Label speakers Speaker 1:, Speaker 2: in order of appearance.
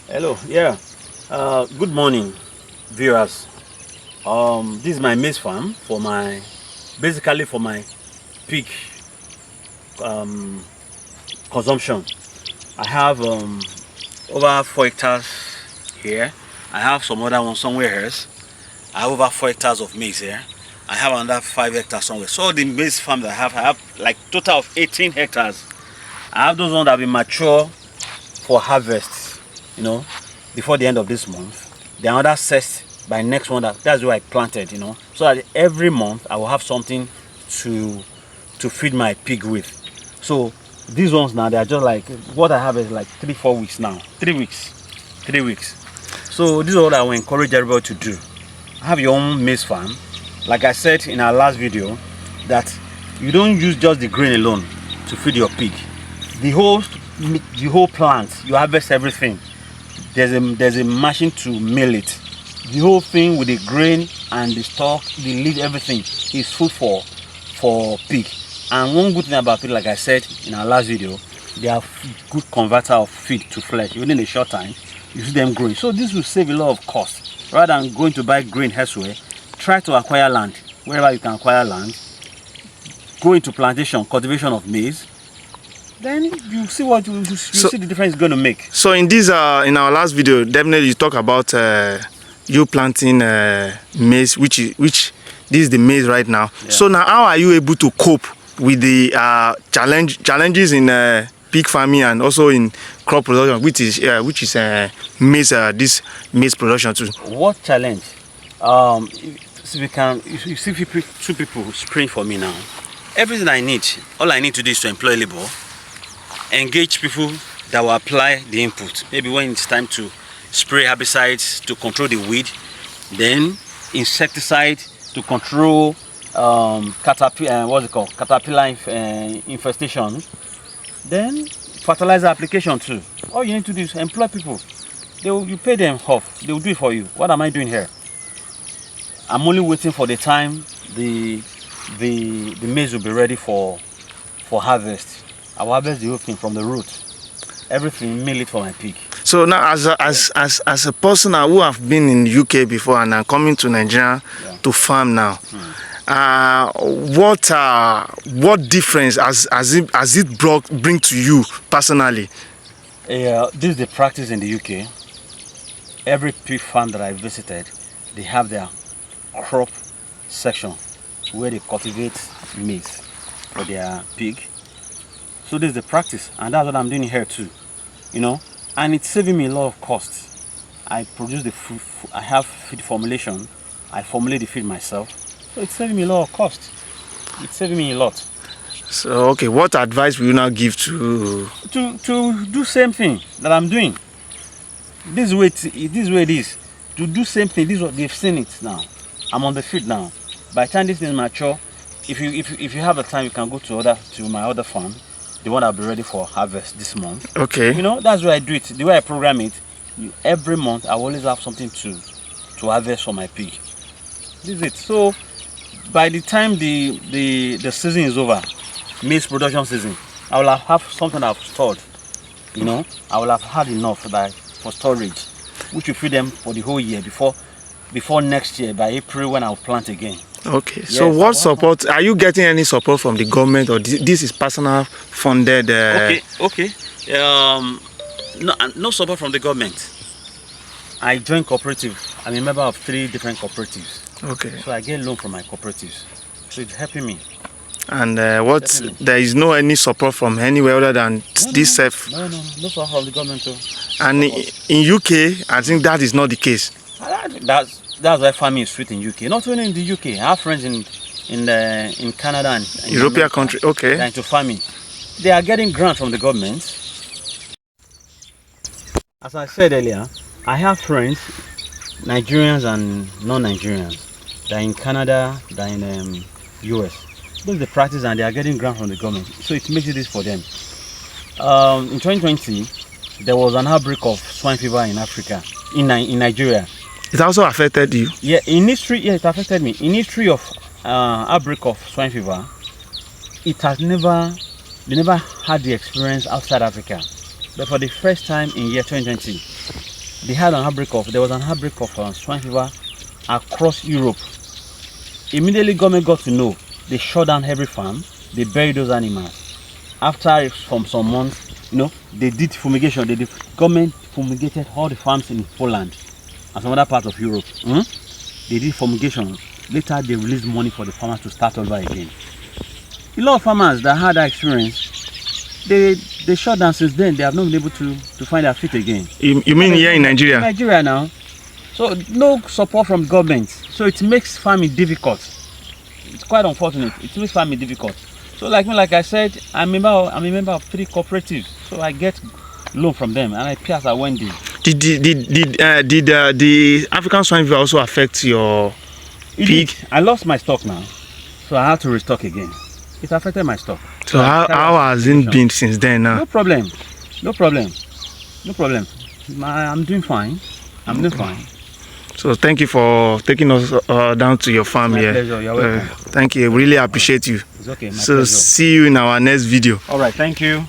Speaker 1: Hello, yeah. Good morning, viewers. This is my maize farm for basically for my pig um, consumption. I have over 4 hectares here. I have some other ones somewhere else. I have over 4 hectares of maize here. I have another 5 hectares somewhere. So the maize farm that I have like total of 18 hectares. I have those ones that have been mature for harvest, before the end of this month. The another set by next one, that's where I planted, so that every month I will have something to feed my pig with. So these ones now, they are just like, what I have is like 3-4 weeks now. 3 weeks. So this is what I will encourage everybody to do. Have your own maize farm. Like I said in our last video, that you don't use just the grain alone to feed your pig. The whole plant, you harvest everything. There's a machine to mill it. The whole thing with the grain and the stalk, the leaf, everything is food for pig. And one good thing about pig, like I said in our last video, they are good converter of feed to flesh. Within a short time, you see them growing. So this will save a lot of cost. Rather than going to buy grain elsewhere, try to acquire land wherever you can acquire land. Go into plantation, cultivation of maize. Then you see what you see the difference it's going to make.
Speaker 2: So in this in our last video, definitely you talk about you planting maize, which this is the maize right now. Yeah. So now, how are you able to cope with the challenges in pig farming and also in crop production, which is maize, this maize production too?
Speaker 1: What challenge? If you see two people spraying for me now, everything I need, all I need to do is to employ labor, engage people that will apply the input. Maybe when it's time to spray herbicides to control the weed, then insecticide to control caterpillar infestation, then fertilizer application too. All you need to do is employ people. You pay them off, they will do it for you. What am I doing here? I'm only waiting for the time the maize will be ready for harvest. I will harvest the whole thing from the root. Everything, mill it for my pig.
Speaker 2: So now, as a person who have been in the UK before and I'm coming to Nigeria to farm now, what difference has it bring to you personally?
Speaker 1: This is the practice in the UK. Every pig farm that I visited, they have their crop section where they cultivate maize for their pig. So this is the practice, and that's what I'm doing here too, and it's saving me a lot of costs. I produce the food, I have feed formulation, I formulate the feed myself, so it's saving me a lot of costs. It's saving me a lot.
Speaker 2: So okay, what advice will you now give to
Speaker 1: do same thing that I'm doing? This way it is. To do same thing. This is what they've seen it now. I'm on the feed now. By the time this thing is mature, if you have the time, you can go to my other farm. The one I'll be ready for harvest this month.
Speaker 2: Okay.
Speaker 1: That's why I do it. The way I program it, every month I always have something to harvest for my pig. This is it. So by the time the season is over, maize production season, I will have something I've stored. I will have had enough for storage, which will feed them for the whole year before next year by April when I'll plant again.
Speaker 2: Okay, yes, so what support are you getting? Any support from the government, or this is personal funded?
Speaker 1: Okay. No support from the government. I joined cooperative. I'm a member of 3 different cooperatives.
Speaker 2: Okay.
Speaker 1: So I get loan from my cooperatives. So it's helping me.
Speaker 2: And there is no any support from anywhere other than this self?
Speaker 1: No support from the government too.
Speaker 2: And in UK, I think that is not the case.
Speaker 1: That's why farming is sweet in UK. Not only in the UK, I have friends in Canada and
Speaker 2: European country. Okay.
Speaker 1: They're into farming. They are getting grants from the government. As I said earlier, I have friends, Nigerians and non-Nigerians. They're in Canada, they're in US. Those are the practice, and they are getting grants from the government. So it makes it for them. In 2020, there was an outbreak of swine fever in Africa, in Nigeria.
Speaker 2: It also affected you?
Speaker 1: Yeah, it affected me. In history of outbreak of swine fever, they never had the experience outside Africa. But for the first time in year 2020, there was an outbreak of swine fever across Europe. Immediately government got to know, they shut down every farm, they buried those animals. After from some months, they did fumigation. Government fumigated all the farms in Poland and some other parts of Europe. They did fumigation. Later they released money for the farmers to start over again. A lot of farmers that had that experience, they shut down. Since then they have not been able to find their feet again.
Speaker 2: You mean here in Nigeria?
Speaker 1: Nigeria now. So no support from government. So it makes farming difficult. It's quite unfortunate. It makes farming difficult. So like I said, I'm a member of 3 cooperatives. So I get loan from them and I pay as I went in.
Speaker 2: Did the African swine fever also affect your pig?
Speaker 1: I lost my stock now, so I have to restock again. It affected my stock.
Speaker 2: So how has it been since then now?
Speaker 1: No problem. I'm doing fine.
Speaker 2: So thank you for taking us down to your farm here.
Speaker 1: My pleasure. You're welcome.
Speaker 2: Thank you. Really appreciate you.
Speaker 1: It's okay. My
Speaker 2: So
Speaker 1: pleasure.
Speaker 2: see you in our next video.
Speaker 1: All right. Thank you.